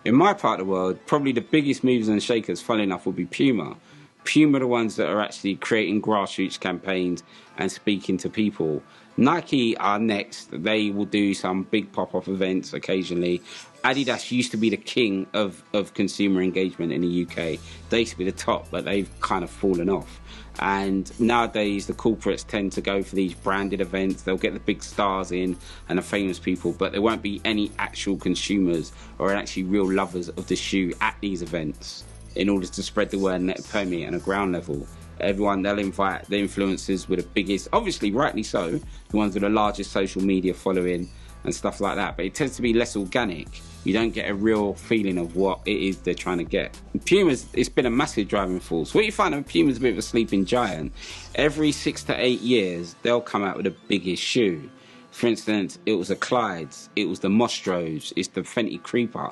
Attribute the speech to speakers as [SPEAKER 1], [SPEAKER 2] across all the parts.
[SPEAKER 1] In my part of the world, probably the biggest movers and shakers, funnily enough, will be Puma. Puma are the ones that are actually creating grassroots campaigns and speaking to people. Nike are next. They will do some big pop-up events occasionally. Adidas used to be the king of consumer engagement in the UK. They used to be the top, but they've kind of fallen off. And nowadays, the corporates tend to go for these branded events. They'll get the big stars in and the famous people, but there won't be any actual consumers or actually real lovers of the shoe at these events in order to spread the word and permeate on a ground level. Everyone, they'll invite the influencers with the biggest, obviously rightly so, the ones with the largest social media following and stuff like that, but it tends to be less organic. You don't get a real feeling of what it is they're trying to get. Puma's, it's been a massive driving force. What you find with Puma's a bit of a sleeping giant. Every 6 to 8 years, they'll come out with the biggest shoe. For instance, it was the Clydes, it was the Mostros, it's the Fenty Creeper.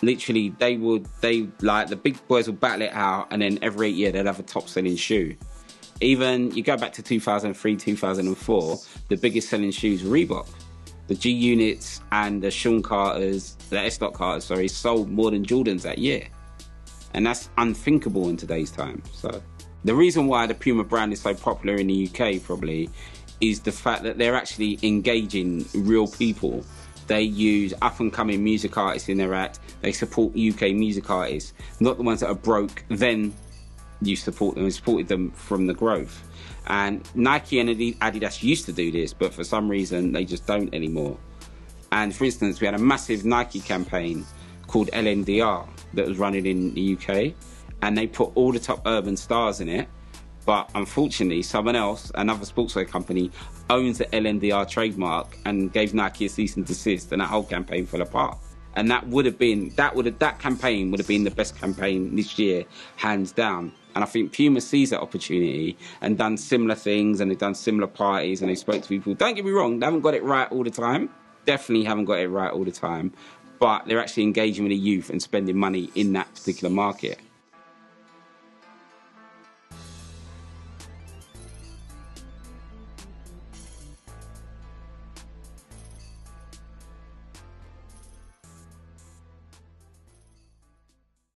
[SPEAKER 1] Literally, like the big boys will battle it out, and then every 8 years they'll have a top selling shoe. Even you go back to 2003, 2004, the biggest selling shoes were Reebok. The G Units and the Sean Carters, the S. Carters, sorry, sold more than Jordans that year. And that's unthinkable in today's time. So the reason why the Puma brand is so popular in the UK probably is the fact that they're actually engaging real people. They use up-and-coming music artists in their act. They support UK music artists, not the ones that are broke. Then you support them and supported them from the growth. And Nike and Adidas used to do this, but for some reason they just don't anymore. And for instance, we had a massive Nike campaign called LNDR that was running in the UK, and they put all the top urban stars in it. But unfortunately, someone else, another sportswear company, owns the LNDR trademark and gave Nike a cease and desist, and that whole campaign fell apart. And that campaign would have been the best campaign this year, hands down. And I think Puma sees that opportunity and done similar things, and they've done similar parties, and they spoke to people. Don't get me wrong, they haven't got it right all the time. Definitely haven't got it right all the time. But they're actually engaging with the youth and spending money in that particular market.